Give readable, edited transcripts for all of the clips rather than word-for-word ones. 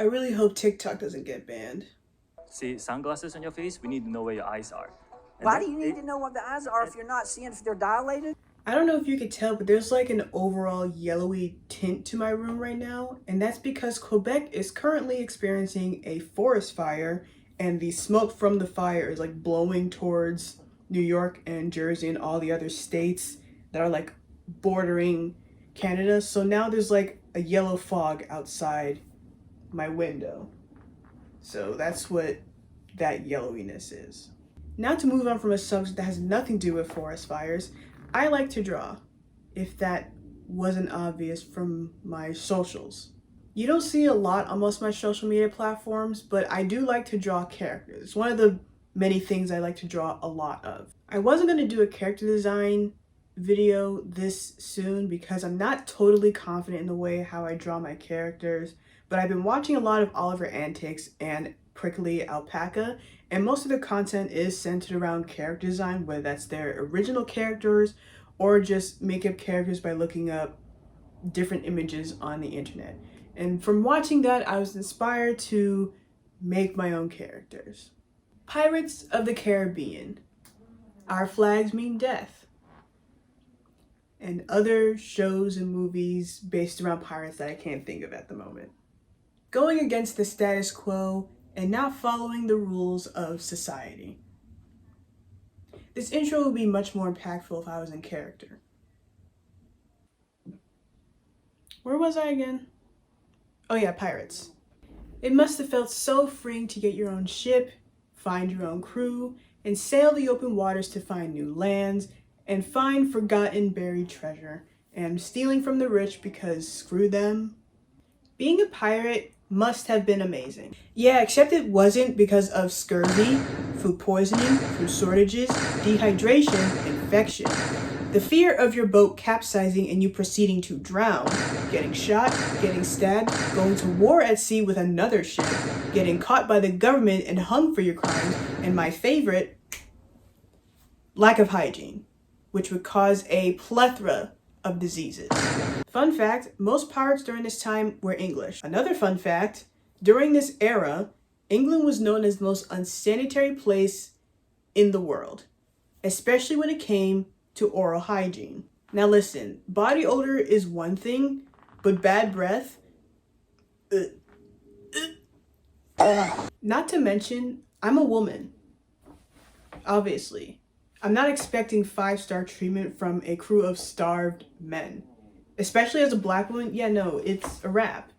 I really hope TikTok doesn't get banned. See sunglasses on your face, we need to know where your eyes are. Why do you need to know what the eyes are if you're not seeing if they're dilated? I don't know if you could tell, but there's like an overall yellowy tint to my room right now, and that's because Quebec is currently experiencing a forest fire, and the smoke from the fire is like blowing towards New York and Jersey and all the other states that are like bordering Canada. So now there's like a yellow fog outside my window. So that's what that yellowiness is. Now to move on from a subject that has nothing to do with forest fires, I like to draw, if that wasn't obvious from my socials. You don't see a lot on most of my social media platforms, but I do like to draw characters. It's one of the many things I like to draw a lot of. I wasn't going to do a character design video this soon because I'm not totally confident in the way how I draw my characters, but I've been watching a lot of Oliver Antics and Prickly Alpaca, and most of the content is centered around character design, whether that's their original characters or just make up characters by looking up different images on the internet. And from watching that, I was inspired to make my own characters. Pirates of the Caribbean. Our flags mean death. And other shows and movies based around pirates that I can't think of at the moment. Going against the status quo and not following the rules of society. This intro would be much more impactful if I was in character. Where was I again? Oh yeah, pirates. It must have felt so freeing to get your own ship, find your own crew, and sail the open waters to find new lands, and find forgotten buried treasure, and stealing from the rich because screw them. Being a pirate must have been amazing. Yeah, except it wasn't because of scurvy, food poisoning, food shortages, dehydration, infection. The fear of your boat capsizing and you proceeding to drown, getting shot, getting stabbed, going to war at sea with another ship, getting caught by the government and hung for your crimes, and my favorite, lack of hygiene, which would cause a plethora of diseases. Fun fact, most pirates during this time were English. Another fun fact, during this era, England was known as the most unsanitary place in the world, especially when it came to oral hygiene. Now listen, body odor is one thing, but bad breath, not to mention, I'm a woman, obviously. I'm not expecting 5-star treatment from a crew of starved men. Especially as a black woman, yeah, no, it's a wrap.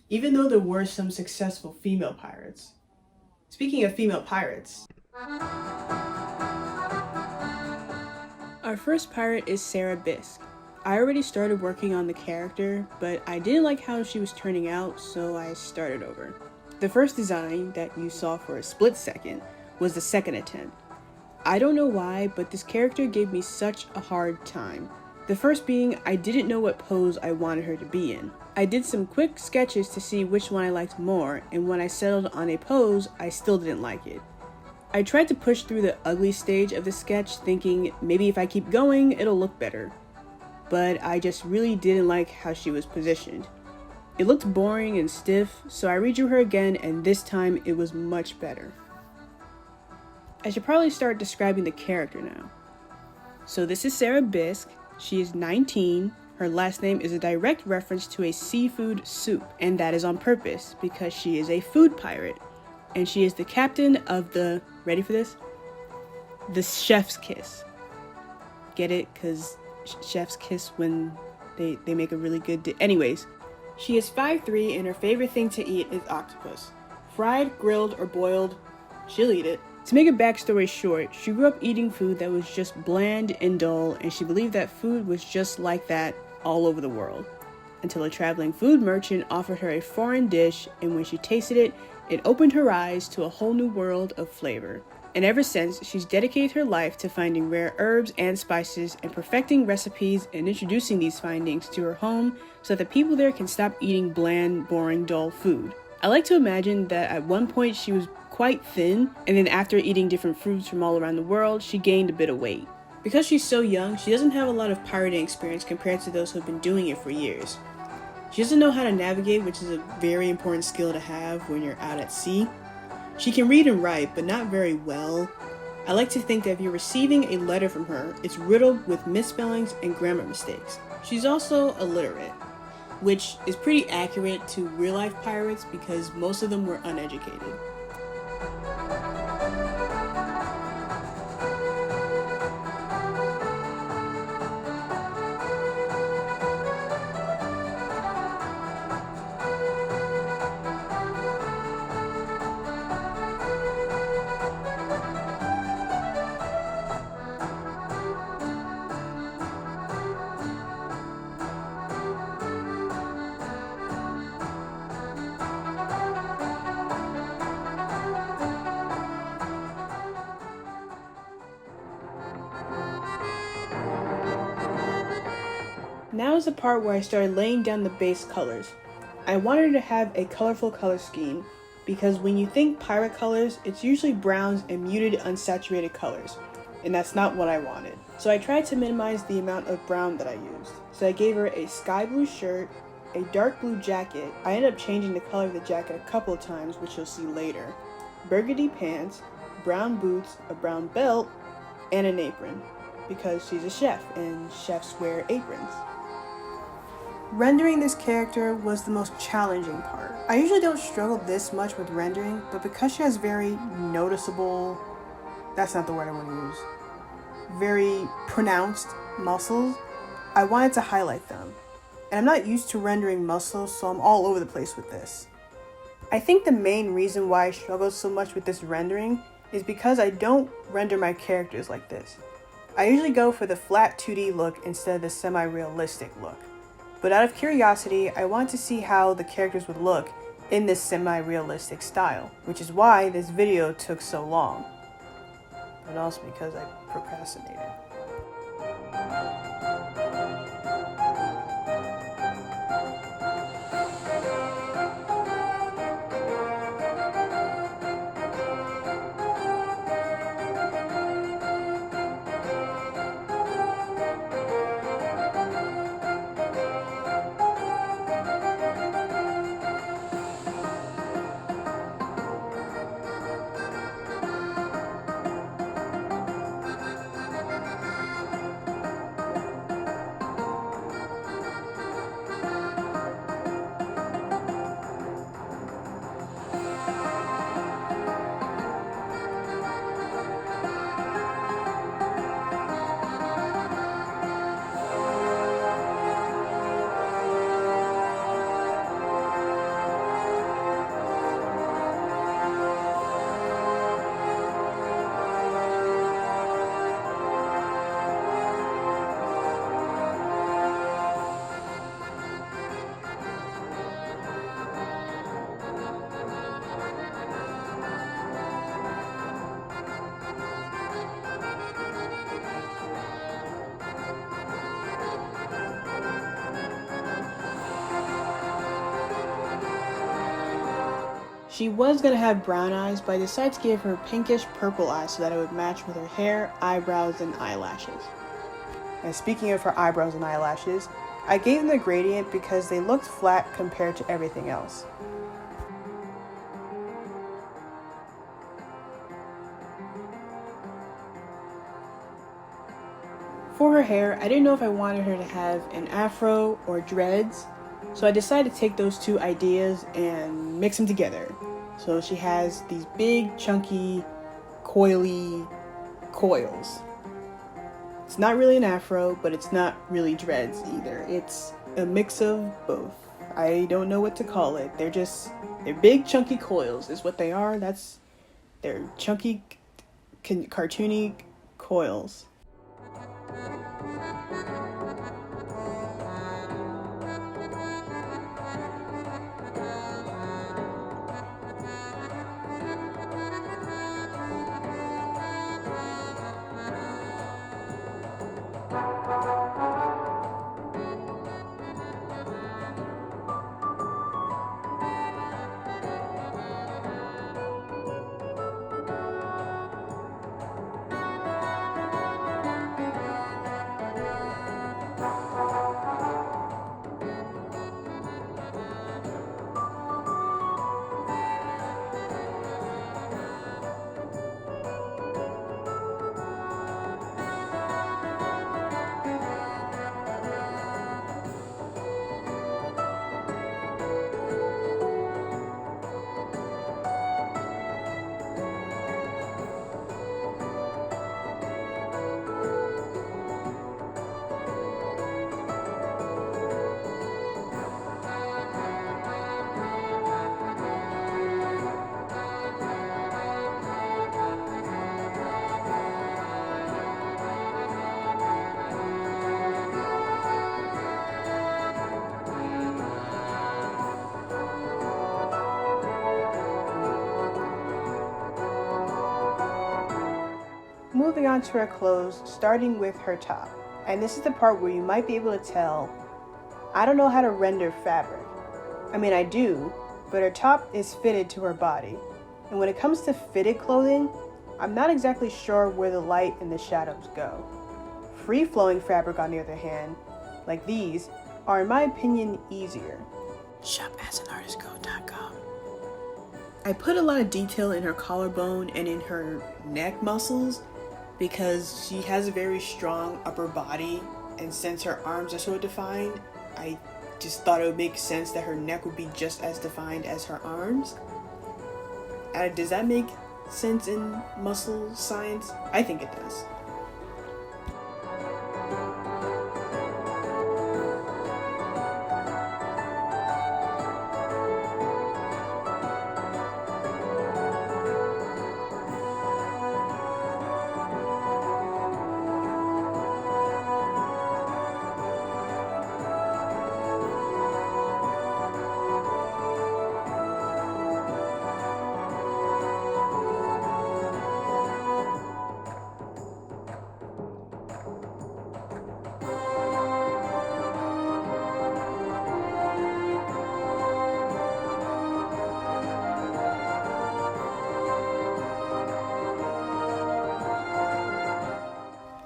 Even though there were some successful female pirates. Speaking of female pirates. Our first pirate is Sara Bisque. I already started working on the character, but I didn't like how she was turning out, so I started over. The first design that you saw for a split second was the second attempt. I don't know why, but this character gave me such a hard time. The first being, I didn't know what pose I wanted her to be in. I did some quick sketches to see which one I liked more, and when I settled on a pose, I still didn't like it. I tried to push through the ugly stage of the sketch, thinking maybe if I keep going, it'll look better. But I just really didn't like how she was positioned. It looked boring and stiff, so I redrew her again, and this time it was much better. I should probably start describing the character now. So this is Sara Bisque. She is 19. Her last name is a direct reference to a seafood soup, and that is on purpose because she is a food pirate. And she is the captain of the, ready for this? The chef's kiss. Get it? Because chef's kiss when they make a really good anyways. She is 5'3" and her favorite thing to eat is octopus. Fried, grilled, or boiled, she'll eat it. To make a backstory short, she grew up eating food that was just bland and dull, and she believed that food was just like that all over the world. Until a traveling food merchant offered her a foreign dish, and when she tasted it, it opened her eyes to a whole new world of flavor. And ever since, she's dedicated her life to finding rare herbs and spices and perfecting recipes and introducing these findings to her home so that the people there can stop eating bland, boring, dull food. I like to imagine that at one point she was quite thin, and then after eating different fruits from all around the world, she gained a bit of weight. Because she's so young, she doesn't have a lot of pirating experience compared to those who've been doing it for years. She doesn't know how to navigate, which is a very important skill to have when you're out at sea. She can read and write, but not very well. I like to think that if you're receiving a letter from her, it's riddled with misspellings and grammar mistakes. She's also illiterate, which is pretty accurate to real-life pirates because most of them were uneducated. Now is the part where I started laying down the base colors. I wanted to have a colorful color scheme because when you think pirate colors, it's usually browns and muted unsaturated colors, and that's not what I wanted. So I tried to minimize the amount of brown that I used. So I gave her a sky blue shirt, a dark blue jacket. I ended up changing the color of the jacket a couple of times, which you'll see later. Burgundy pants, brown boots, a brown belt, and an apron because she's a chef and chefs wear aprons. Rendering this character was the most challenging part. I usually don't struggle this much with rendering, but because she has very noticeable, that's not the word I want to use, very pronounced muscles, I wanted to highlight them. And I'm not used to rendering muscles, so I'm all over the place with this. I think the main reason why I struggle so much with this rendering is because I don't render my characters like this. I usually go for the flat 2D look instead of the semi-realistic look. But out of curiosity, I wanted to see how the characters would look in this semi-realistic style, which is why this video took so long. But also because I procrastinated. She was going to have brown eyes, but I decided to give her pinkish purple eyes so that it would match with her hair, eyebrows, and eyelashes. And speaking of her eyebrows and eyelashes, I gave them the gradient because they looked flat compared to everything else. For her hair, I didn't know if I wanted her to have an afro or dreads, so I decided to take those two ideas and mix them together. So she has these big, chunky, coily coils. It's not really an afro, but it's not really dreads either. It's a mix of both. I don't know what to call it. They're big, chunky coils is what they are. They're chunky, cartoony coils. moving on to her clothes, starting with her top. And this is the part where you might be able to tell I don't know how to render fabric. I mean, I do, but her top is fitted to her body. And when it comes to fitted clothing, I'm not exactly sure where the light and the shadows go. Free-flowing fabric, on the other hand, like these, are in my opinion easier. ShopAsAnArtistCode.com. I put a lot of detail in her collarbone and in her neck muscles because she has a very strong upper body, and since her arms are so defined, I just thought it would make sense that her neck would be just as defined as her arms. Does that make sense in muscle science? I think it does.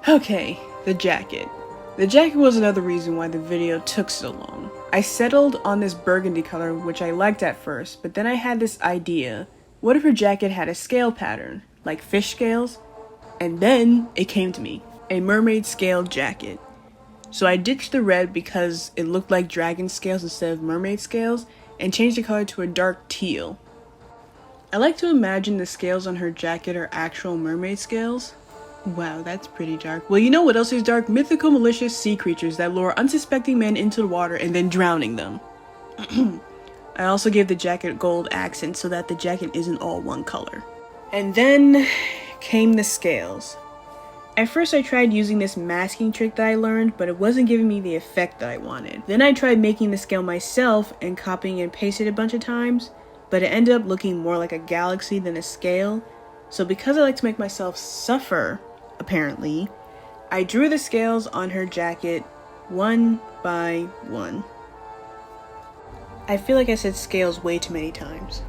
Okay, the jacket. The jacket was another reason why the video took so long. I settled on this burgundy color, which I liked at first, but then I had this idea. What if her jacket had a scale pattern, like fish scales? And then it came to me, a mermaid scale jacket. So I ditched the red because it looked like dragon scales instead of mermaid scales, and changed the color to a dark teal. I like to imagine the scales on her jacket are actual mermaid scales. Wow, that's pretty dark. Well, you know what else is dark? Mythical malicious sea creatures that lure unsuspecting men into the water and then drowning them. I also gave the jacket gold accents so that the jacket isn't all one color. And then came the scales. At first I tried using this masking trick that I learned, but it wasn't giving me the effect that I wanted. Then I tried making the scale myself and copying and pasted a bunch of times, but it ended up looking more like a galaxy than a scale. So because I like to make myself suffer, apparently, I drew the scales on her jacket one by one. I feel like I said scales way too many times.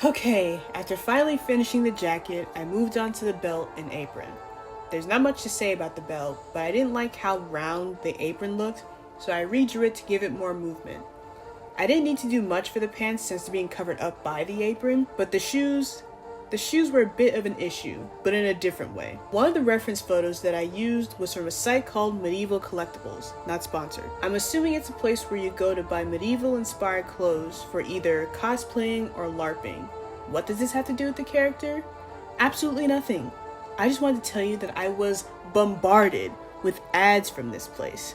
Okay, after finally finishing the jacket, I moved on to the belt and apron. There's not much to say about the belt, but I didn't like how round the apron looked, so I redrew it to give it more movement. I didn't need to do much for the pants since they're being covered up by the apron, but the shoes were a bit of an issue, but in a different way. One of the reference photos that I used was from a site called Medieval Collectibles, not sponsored. I'm assuming it's a place where you go to buy medieval-inspired clothes for either cosplaying or LARPing. What does this have to do with the character? Absolutely nothing. I just wanted to tell you that I was bombarded with ads from this place.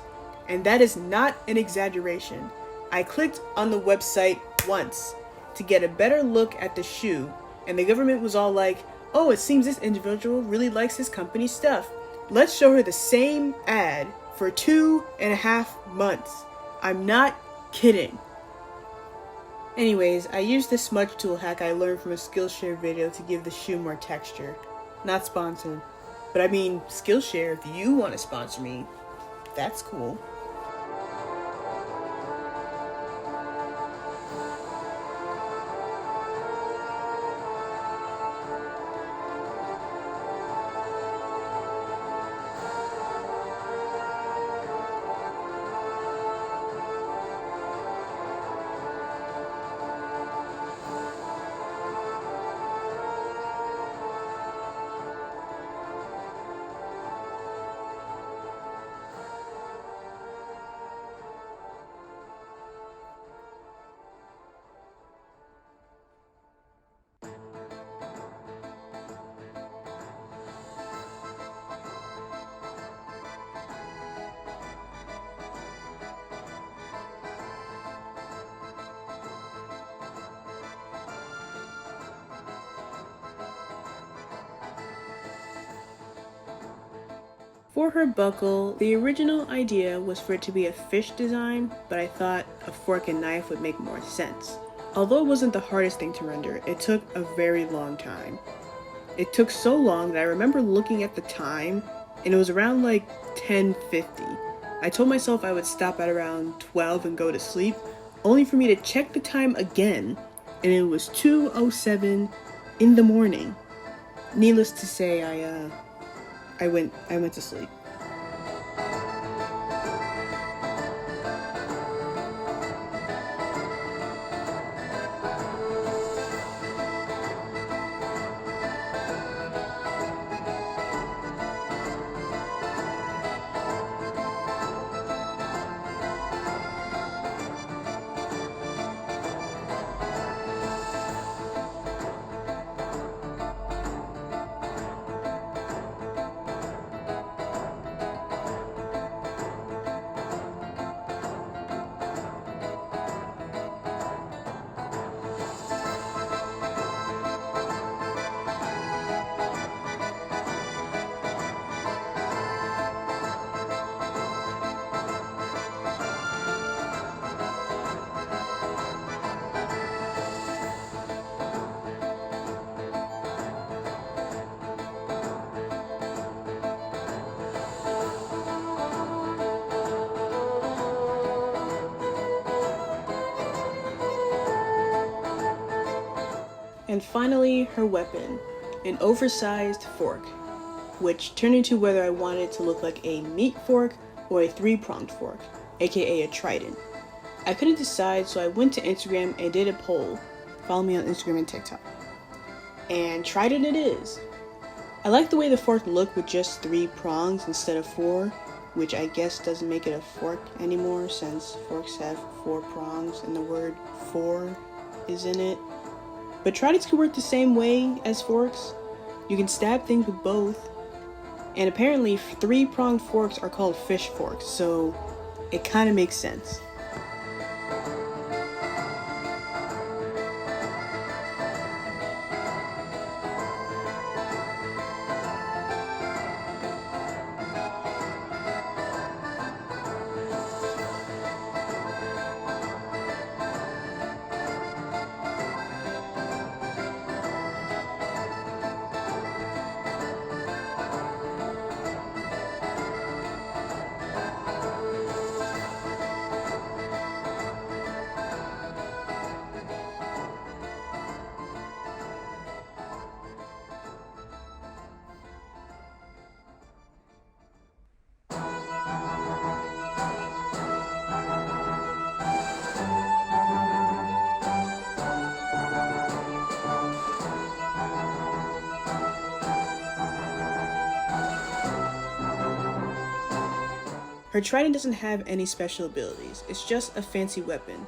And that is not an exaggeration. I clicked on the website once to get a better look at the shoe, and the government was all like, oh, it seems this individual really likes his company's stuff. Let's show her the same ad for 2.5 months. I'm not kidding. Anyways, I used this smudge tool hack I learned from a Skillshare video to give the shoe more texture. Not sponsored. But I mean, Skillshare, if you want to sponsor me, that's cool. For her buckle, the original idea was for it to be a fish design, but I thought a fork and knife would make more sense. Although it wasn't the hardest thing to render, it took a very long time. It took so long that I remember looking at the time, and it was around like 10:50. I told myself I would stop at around 12 and go to sleep, only for me to check the time again, and it was 2:07 in the morning. Needless to say, I went to sleep. And finally, her weapon, an oversized fork, which turned into whether I wanted it to look like a meat fork or a three-pronged fork, aka a trident. I couldn't decide, so I went to Instagram and did a poll. Follow me on Instagram and TikTok. And trident it is. I like the way the fork looked with just 3 prongs instead of 4, which I guess doesn't make it a fork anymore since forks have 4 prongs and the word for is in it. But tridents can work the same way as forks. You can stab things with both. And apparently 3-pronged forks are called fish forks, so it kind of makes sense. Her trident doesn't have any special abilities, it's just a fancy weapon.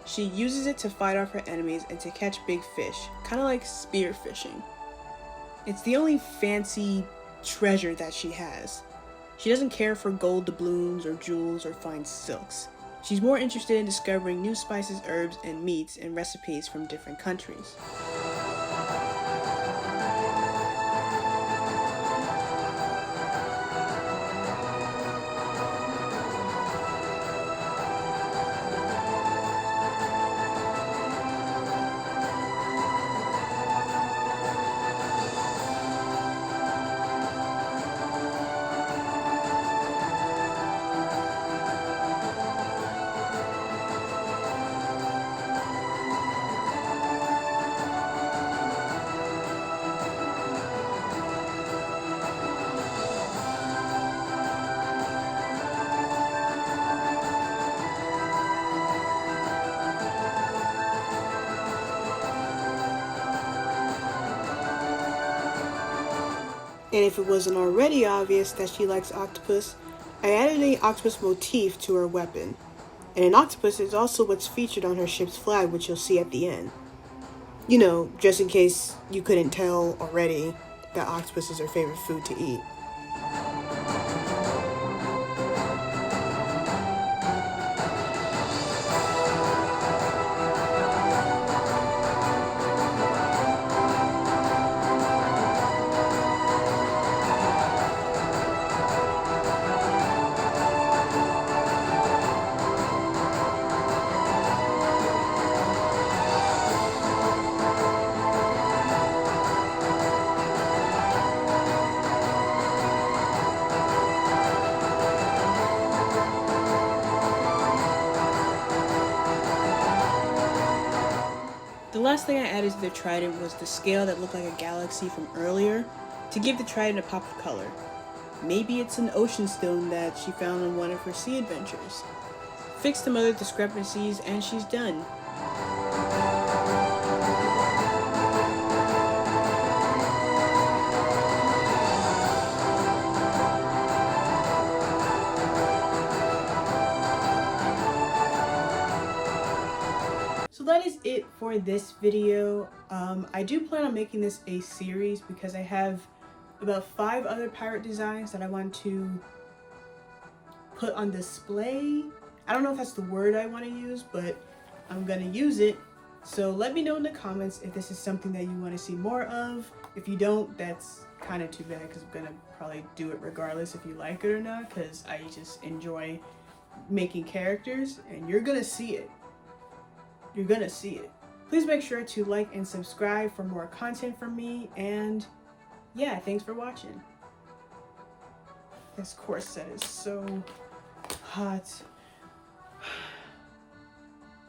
She uses it to fight off her enemies and to catch big fish, kind of like spear fishing. It's the only fancy treasure that she has. She doesn't care for gold doubloons or jewels or fine silks. She's more interested in discovering new spices, herbs, and meats and recipes from different countries. And if it wasn't already obvious that she likes octopus, I added an octopus motif to her weapon. And an octopus is also what's featured on her ship's flag, which you'll see at the end. You know, just in case you couldn't tell already that octopus is her favorite food to eat. last thing I added to the trident was the scale that looked like a galaxy from earlier to give the trident a pop of color. Maybe it's an ocean stone that she found on one of her sea adventures. Fix some other discrepancies and she's done. So that is it for this video. I do plan on making this a series because I have about 5 other pirate designs that I want to put on display. I don't know if that's the word I want to use, but I'm gonna use it. So let me know in the comments if this is something that you want to see more of. If you don't, that's kind of too bad because I'm gonna probably do it regardless if you like it or not, because I just enjoy making characters and you're gonna see it. You're gonna see it. Please make sure to like and subscribe for more content from me, and yeah, thanks for watching. This corset is so hot.